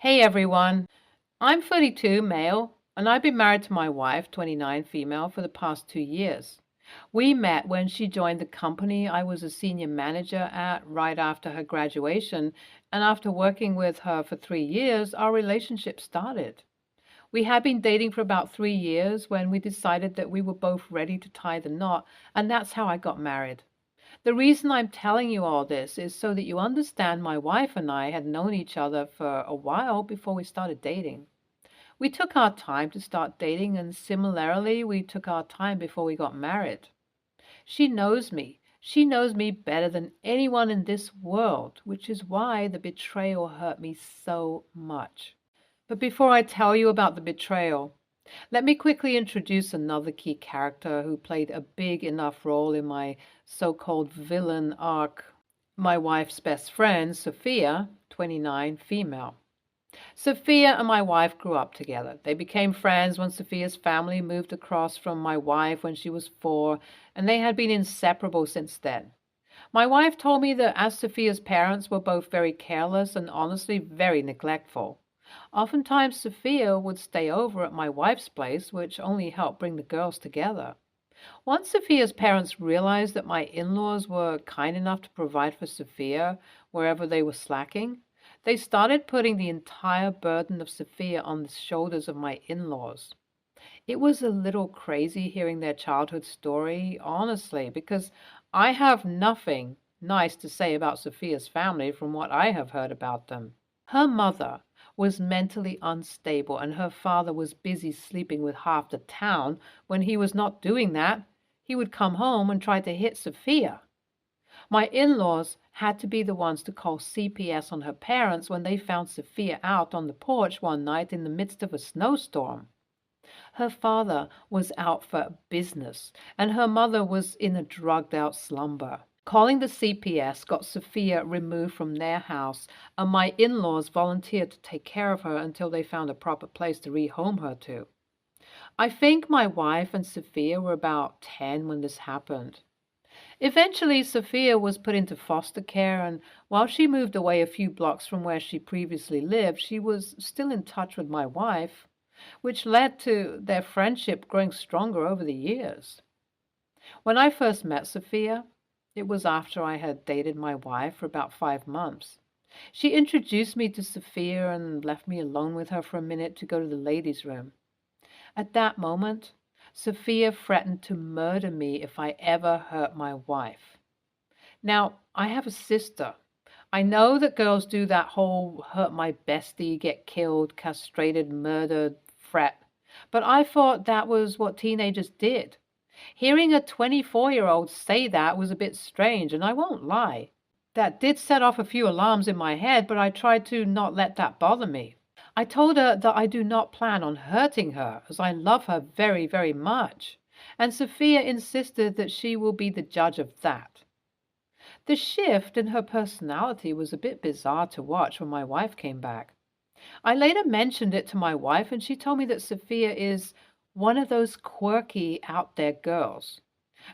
Hey everyone, I'm 32, male, and I've been married to my wife, 29, female, for the past 2 years. We met when she joined the company I was a senior manager at right after her graduation, and after working with her for 3 years, our relationship started. We had been dating for about 3 years when we decided that we were both ready to tie the knot, and that's how I got married. The reason I'm telling you all this is so that you understand my wife and I had known each other for a while before we started dating. We took our time to start dating, and similarly, we took our time before we got married. She knows me. She knows me better than anyone in this world, which is why the betrayal hurt me so much. But before I tell you about the betrayal, let me quickly introduce another key character who played a big enough role in my so-called villain arc, my wife's best friend, Sophia, 29, female. Sophia and my wife grew up together. They became friends when Sophia's family moved across from my wife when she was 4, and they had been inseparable since then. My wife told me that as Sophia's parents were both very careless and honestly very neglectful, oftentimes Sophia would stay over at my wife's place, which only helped bring the girls together. Once Sophia's parents realized that my in-laws were kind enough to provide for Sophia wherever they were slacking, they started putting the entire burden of Sophia on the shoulders of my in-laws. It was a little crazy hearing their childhood story, honestly, because I have nothing nice to say about Sophia's family from what I have heard about them. Her mother was mentally unstable, and her father was busy sleeping with half the town. When he was not doing that, he would come home and try to hit Sophia. My in-laws had to be the ones to call CPS on her parents when they found Sophia out on the porch one night in the midst of a snowstorm. Her father was out for business, and her mother was in a drugged-out slumber. Calling the CPS got Sophia removed from their house, and my in-laws volunteered to take care of her until they found a proper place to rehome her to. I think my wife and Sophia were about 10 when this happened. Eventually, Sophia was put into foster care, and while she moved away a few blocks from where she previously lived, she was still in touch with my wife, which led to their friendship growing stronger over the years. When I first met Sophia, it was after I had dated my wife for about 5 months. She introduced me to Sophia and left me alone with her for a minute to go to the ladies' room. At that moment, Sophia threatened to murder me if I ever hurt my wife. Now, I have a sister. I know that girls do that whole hurt my bestie, get killed, castrated, murdered threat, but I thought that was what teenagers did. Hearing a 24-year-old say that was a bit strange, and I won't lie. That did set off a few alarms in my head, but I tried to not let that bother me. I told her that I do not plan on hurting her, as I love her very, very much, and Sophia insisted that she will be the judge of that. The shift in her personality was a bit bizarre to watch when my wife came back. I later mentioned it to my wife, and she told me that Sophia is one of those quirky, out there girls,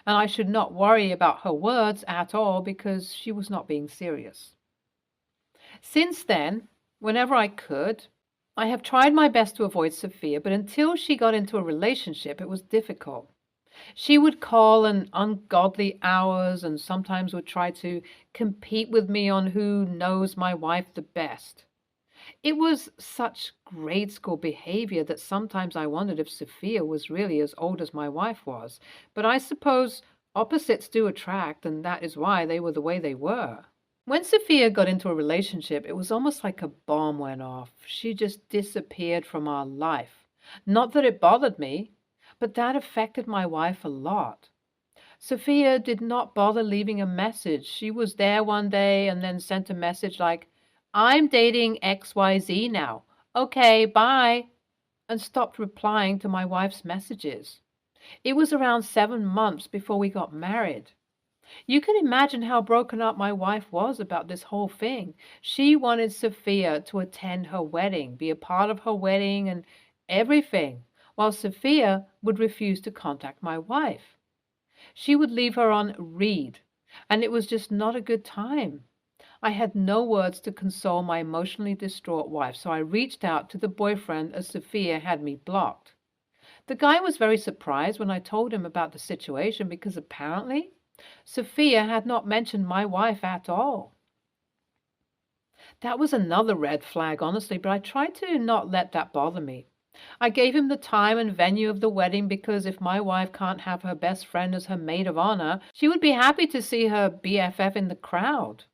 and I should not worry about her words at all because she was not being serious. Since then, whenever I could, I have tried my best to avoid Sophia, but until she got into a relationship, it was difficult. She would call in ungodly hours and sometimes would try to compete with me on who knows my wife the best. It was such grade school behavior that sometimes I wondered if Sophia was really as old as my wife was. But I suppose opposites do attract, and that is why they were the way they were. When Sophia got into a relationship, it was almost like a bomb went off. She just disappeared from our life. Not that it bothered me, but that affected my wife a lot. Sophia did not bother leaving a message. She was there one day and then sent a message like, "I'm dating XYZ now. Okay, bye," and stopped replying to my wife's messages. It was around 7 months before we got married. You can imagine how broken up my wife was about this whole thing. She wanted Sophia to attend her wedding, be a part of her wedding and everything, while Sophia would refuse to contact my wife. She would leave her on read, and it was just not a good time. I had no words to console my emotionally distraught wife, so I reached out to the boyfriend as Sophia had me blocked. The guy was very surprised when I told him about the situation because apparently Sophia had not mentioned my wife at all. That was another red flag, honestly, but I tried to not let that bother me. I gave him the time and venue of the wedding because if my wife can't have her best friend as her maid of honor, she would be happy to see her BFF in the crowd.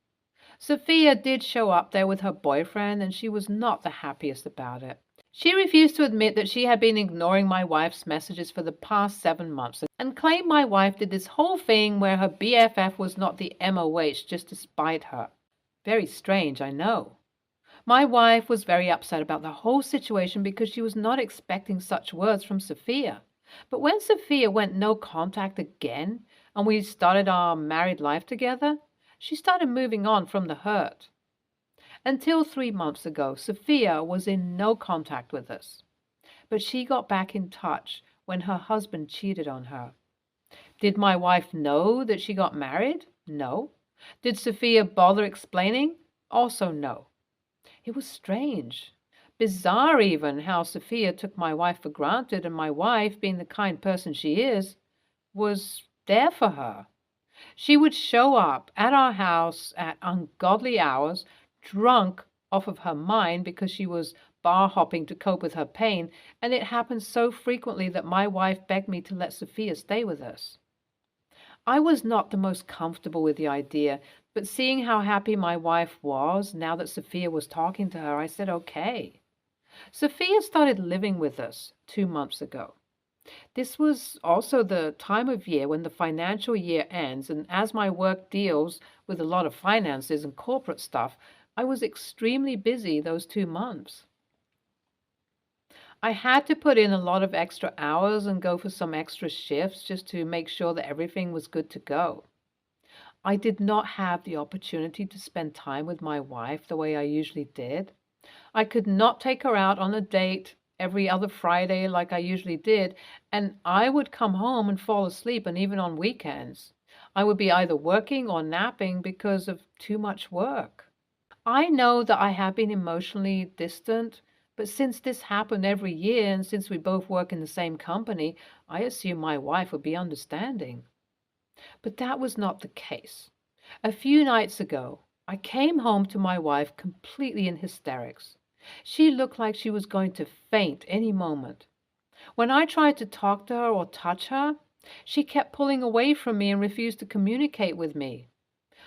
Sophia did show up there with her boyfriend, and she was not the happiest about it. She refused to admit that she had been ignoring my wife's messages for the past 7 months and claimed my wife did this whole thing where her BFF was not the MOH just to spite her. Very strange, I know. My wife was very upset about the whole situation because she was not expecting such words from Sophia. But when Sophia went no contact again and we started our married life together, she started moving on from the hurt. Until 3 months ago, Sophia was in no contact with us. But she got back in touch when her husband cheated on her. Did my wife know that she got married? No. Did Sophia bother explaining? Also no. It was strange, bizarre even, how Sophia took my wife for granted, and my wife, being the kind person she is, was there for her. She would show up at our house at ungodly hours, drunk off of her mind because she was bar hopping to cope with her pain, and it happened so frequently that my wife begged me to let Sophia stay with us. I was not the most comfortable with the idea, but seeing how happy my wife was now that Sophia was talking to her, I said okay. Sophia started living with us 2 months ago. This was also the time of year when the financial year ends, and as my work deals with a lot of finances and corporate stuff, I was extremely busy those 2 months. I had to put in a lot of extra hours and go for some extra shifts just to make sure that everything was good to go. I did not have the opportunity to spend time with my wife the way I usually did. I could not take her out on a date every other Friday like I usually did, and I would come home and fall asleep, and even on weekends. I would be either working or napping because of too much work. I know that I have been emotionally distant, but since this happened every year and since we both work in the same company, I assume my wife would be understanding. But that was not the case. A few nights ago, I came home to my wife completely in hysterics. She looked like she was going to faint any moment. When I tried to talk to her or touch her, she kept pulling away from me and refused to communicate with me.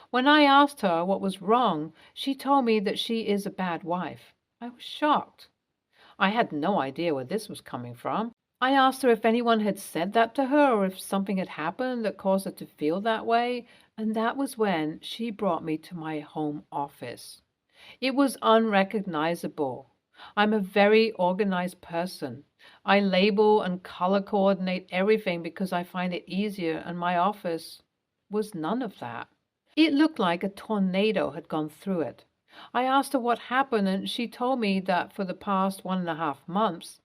When I asked her what was wrong, she told me that she is a bad wife. I was shocked. I had no idea where this was coming from. I asked her if anyone had said that to her or if something had happened that caused her to feel that way, and that was when she brought me to my home office. It was unrecognizable. I'm a very organized person. I label and color coordinate everything because I find it easier, and my office was none of that. It looked like a tornado had gone through it. I asked her what happened, and she told me that for the past 1.5 months,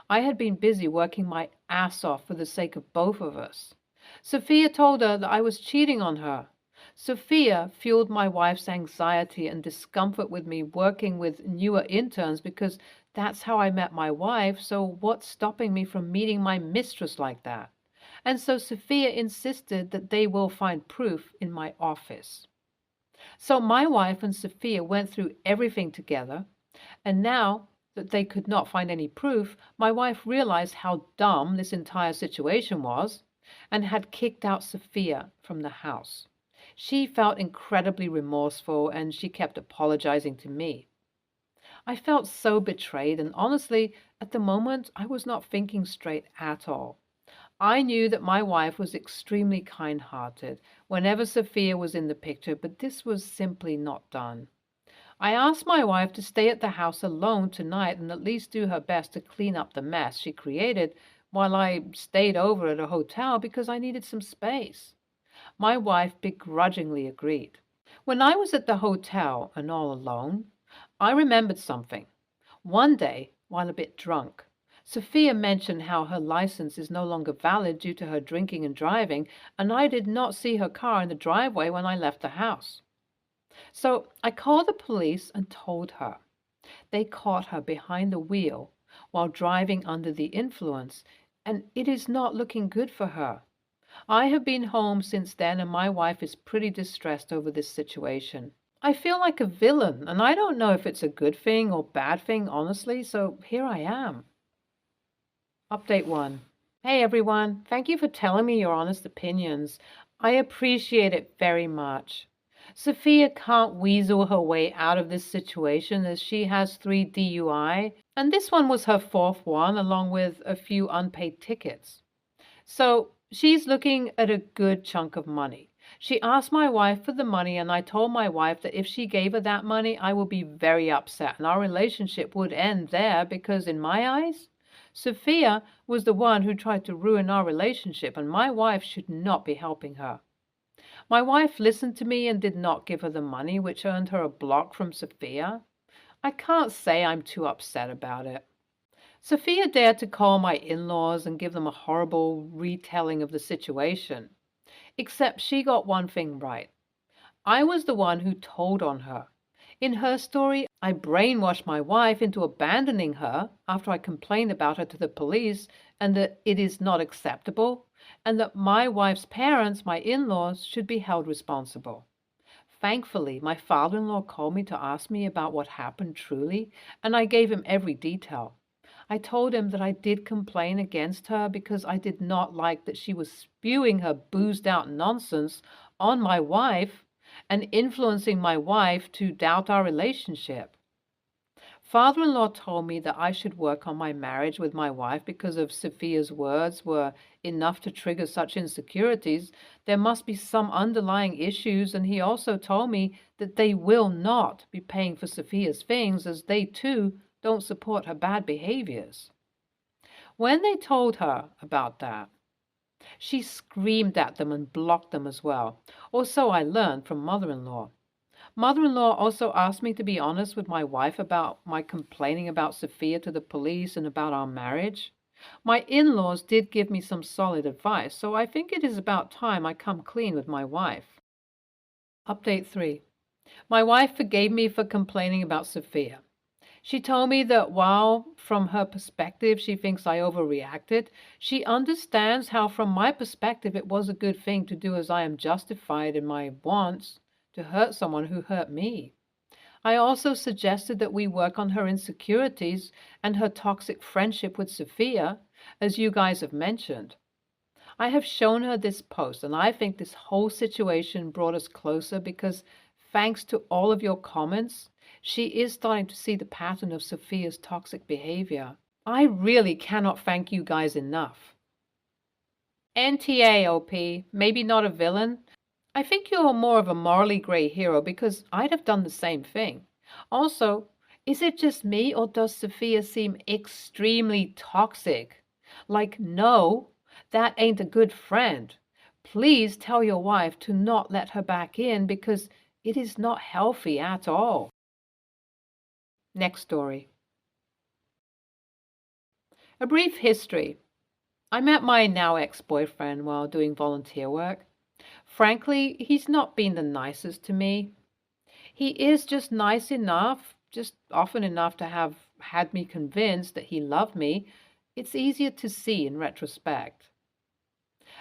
I had been busy working my ass off for the sake of both of us. Sophia told her that I was cheating on her. Sophia fueled my wife's anxiety and discomfort with me working with newer interns because that's how I met my wife, so what's stopping me from meeting my mistress like that? And so Sophia insisted that they will find proof in my office. So my wife and Sophia went through everything together, and now that they could not find any proof, my wife realized how dumb this entire situation was and had kicked out Sophia from the house. She felt incredibly remorseful and she kept apologizing to me. I felt so betrayed, and honestly, at the moment, I was not thinking straight at all. I knew that my wife was extremely kind-hearted whenever Sophia was in the picture, but this was simply not done. I asked my wife to stay at the house alone tonight and at least do her best to clean up the mess she created while I stayed over at a hotel because I needed some space. My wife begrudgingly agreed. When I was at the hotel and all alone, I remembered something. One day, while a bit drunk, Sophia mentioned how her license is no longer valid due to her drinking and driving, and I did not see her car in the driveway when I left the house. So I called the police and told her. They caught her behind the wheel while driving under the influence, and it is not looking good for her. I have been home since then, and my wife is pretty distressed over this situation. I feel like a villain, and I don't know if it's a good thing or bad thing, honestly, so here I am. Update 1. Hey everyone, thank you for telling me your honest opinions. I appreciate it very much. Sophia can't weasel her way out of this situation as she has 3 DUI, and this one was her 4th one, along with a few unpaid tickets. So she's looking at a good chunk of money. She asked my wife for the money, and I told my wife that if she gave her that money, I would be very upset and our relationship would end there because, in my eyes, Sophia was the one who tried to ruin our relationship, and my wife should not be helping her. My wife listened to me and did not give her the money, which earned her a block from Sophia. I can't say I'm too upset about it. Sophia dared to call my in-laws and give them a horrible retelling of the situation. Except she got one thing right. I was the one who told on her. In her story, I brainwashed my wife into abandoning her after I complained about her to the police and that it is not acceptable, and that my wife's parents, my in-laws, should be held responsible. Thankfully, my father-in-law called me to ask me about what happened truly, and I gave him every detail. I told him that I did complain against her because I did not like that she was spewing her boozed-out nonsense on my wife and influencing my wife to doubt our relationship. Father-in-law told me that I should work on my marriage with my wife because if Sophia's words were enough to trigger such insecurities, there must be some underlying issues, and he also told me that they will not be paying for Sophia's things as they too don't support her bad behaviors. When they told her about that, she screamed at them and blocked them as well, or so I learned from mother-in-law. Mother-in-law also asked me to be honest with my wife about my complaining about Sophia to the police and about our marriage. My in-laws did give me some solid advice, so I think it is about time I come clean with my wife. Update 3. My wife forgave me for complaining about Sophia. She told me that while from her perspective she thinks I overreacted, she understands how from my perspective it was a good thing to do as I am justified in my wants to hurt someone who hurt me. I also suggested that we work on her insecurities and her toxic friendship with Sophia, as you guys have mentioned. I have shown her this post, and I think this whole situation brought us closer because, thanks to all of your comments, she is starting to see the pattern of Sophia's toxic behavior. I really cannot thank you guys enough. NTA, OP, maybe not a villain. I think you're more of a morally gray hero because I'd have done the same thing. Also, is it just me or does Sophia seem extremely toxic? Like, no, that ain't a good friend. Please tell your wife to not let her back in because it is not healthy at all. Next story. A brief history. I met my now ex-boyfriend while doing volunteer work. Frankly, he's not been the nicest to me. He is just nice enough, just often enough to have had me convinced that he loved me. It's easier to see in retrospect.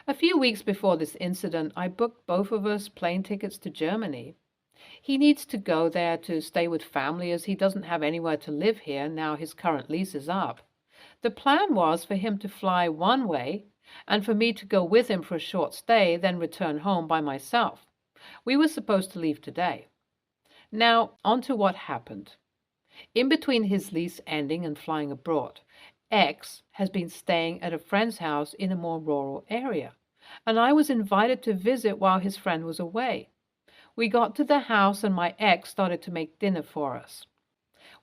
A few weeks before this incident, I booked both of us plane tickets to Germany. He needs to go there to stay with family as he doesn't have anywhere to live here now his current lease is up. The plan was for him to fly one way and for me to go with him for a short stay, then return home by myself. We were supposed to leave today. Now, on to what happened. In between his lease ending and flying abroad, X has been staying at a friend's house in a more rural area, and I was invited to visit while his friend was away. We got to the house and my ex started to make dinner for us.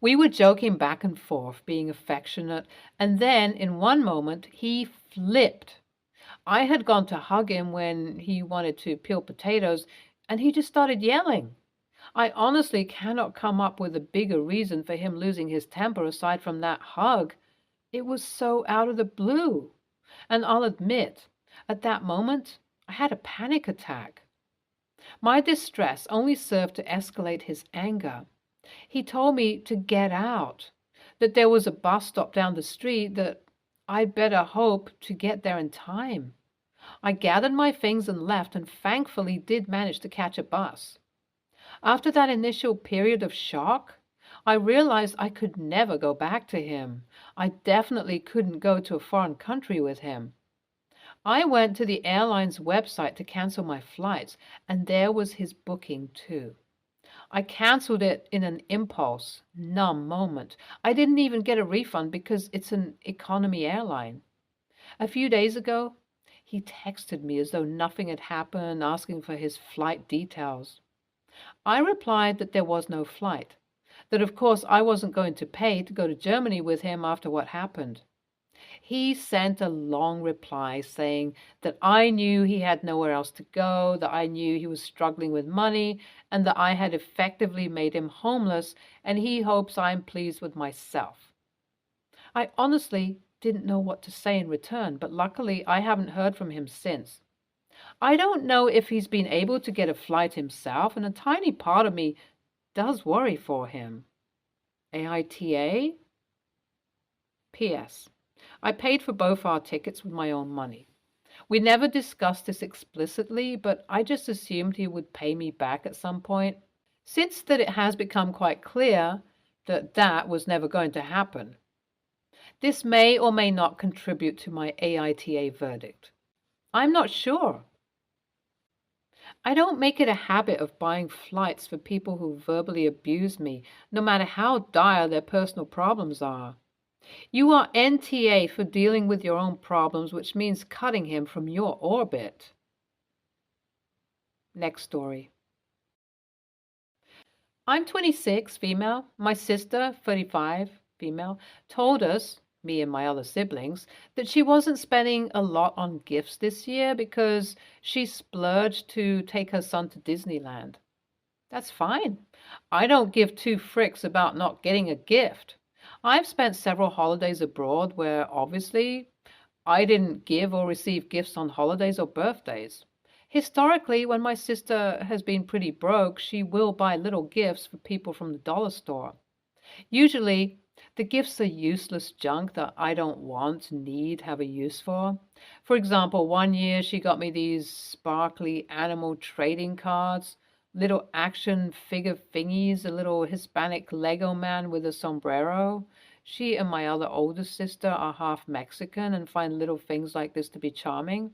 We were joking back and forth, being affectionate, and then in one moment he flipped. I had gone to hug him when he wanted to peel potatoes, and he just started yelling. I honestly cannot come up with a bigger reason for him losing his temper aside from that hug. It was so out of the blue. And I'll admit, at that moment, I had a panic attack. My distress only served to escalate his anger. He told me to get out, that there was a bus stop down the street, that I'd better hope to get there in time. I gathered my things and left, and thankfully did manage to catch a bus. After that initial period of shock, I realized I could never go back to him. I definitely couldn't go to a foreign country with him. I went to the airline's website to cancel my flights, and there was his booking too. I canceled it in an impulse, numb moment. I didn't even get a refund because it's an economy airline. A few days ago, he texted me as though nothing had happened, asking for his flight details. I replied that there was no flight, that of course I wasn't going to pay to go to Germany with him after what happened. He sent a long reply saying that I knew he had nowhere else to go, that I knew he was struggling with money, and that I had effectively made him homeless, and he hopes I'm pleased with myself. I honestly didn't know what to say in return, but luckily I haven't heard from him since. I don't know if he's been able to get a flight himself, and a tiny part of me does worry for him. AITA? P.S. I paid for both our tickets with my own money. We never discussed this explicitly, but I just assumed he would pay me back at some point, since that it has become quite clear that that was never going to happen. This may or may not contribute to my AITA verdict. I'm not sure. I don't make it a habit of buying flights for people who verbally abuse me, no matter how dire their personal problems are. You are NTA for dealing with your own problems, which means cutting him from your orbit. Next story. I'm 26, female. My sister, 35, female, told us, me and my other siblings, that she wasn't spending a lot on gifts this year because she splurged to take her son to Disneyland. That's fine. I don't give two fricks about not getting a gift. I've spent several holidays abroad where obviously I didn't give or receive gifts on holidays or birthdays. Historically, when my sister has been pretty broke, she will buy little gifts for people from the dollar store. Usually, the gifts are useless junk that I don't want, need, have a use for. For example, one year she got me these sparkly animal trading cards, little action figure thingies, a little Hispanic Lego man with a sombrero. She and my other older sister are half Mexican and find little things like this to be charming.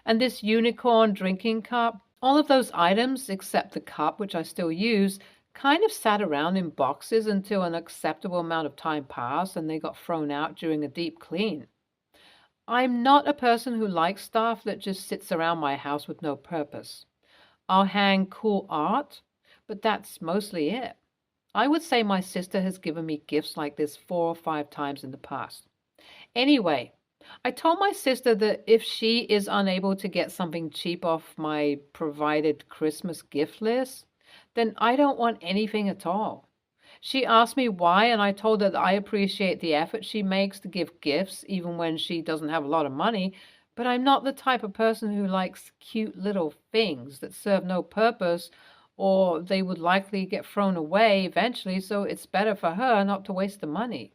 And this unicorn drinking cup, all of those items, except the cup, which I still use, kind of sat around in boxes until an acceptable amount of time passed and they got thrown out during a deep clean. I'm not a person who likes stuff that just sits around my house with no purpose. I'll hang cool art, but that's mostly it. I would say my sister has given me gifts like this 4 or 5 times in the past. Anyway, I told my sister that if she is unable to get something cheap off my provided Christmas gift list, then I don't want anything at all. She asked me why, and I told her that I appreciate the effort she makes to give gifts even when she doesn't have a lot of money, but I'm not the type of person who likes cute little things that serve no purpose or they would likely get thrown away eventually, so it's better for her not to waste the money.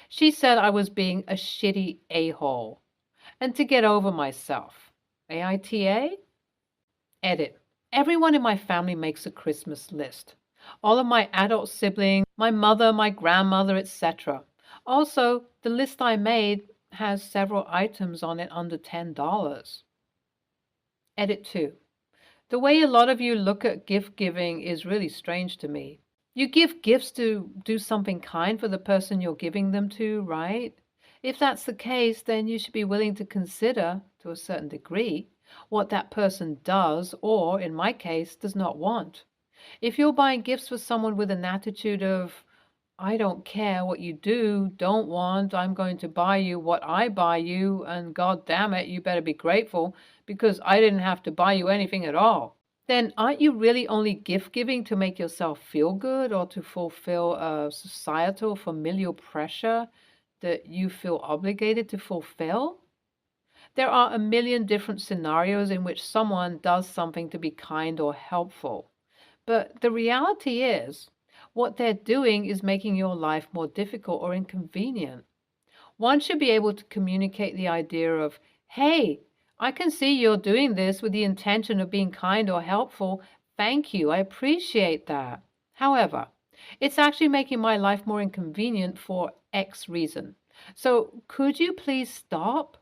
She said I was being a shitty a-hole and to get over myself. AITA? Edit. Everyone in my family makes a Christmas list. All of my adult siblings, my mother, my grandmother, etc. Also, the list I made has several items on it under $10. Edit 2. The way a lot of you look at gift giving is really strange to me. You give gifts to do something kind for the person you're giving them to, right? If that's the case, then you should be willing to consider, to a certain degree, what that person does or, in my case, does not want. If you're buying gifts for someone with an attitude of, I don't care what you do, don't want, I'm going to buy you what I buy you, and God damn it, you better be grateful because I didn't have to buy you anything at all, then aren't you really only gift giving to make yourself feel good or to fulfill a societal familial pressure that you feel obligated to fulfill? There are a million different scenarios in which someone does something to be kind or helpful. But the reality is, what they're doing is making your life more difficult or inconvenient. One should be able to communicate the idea of, hey, I can see you're doing this with the intention of being kind or helpful. Thank you, I appreciate that. However, it's actually making my life more inconvenient for X reason. So could you please stop?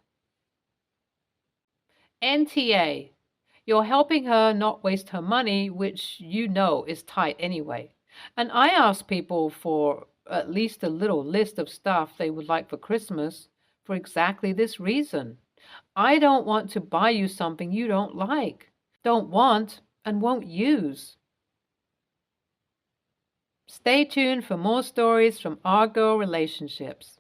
NTA. You're helping her not waste her money, which you know is tight anyway. And I ask people for at least a little list of stuff they would like for Christmas for exactly this reason. I don't want to buy you something you don't like, don't want, and won't use. Stay tuned for more stories from our girl relationships.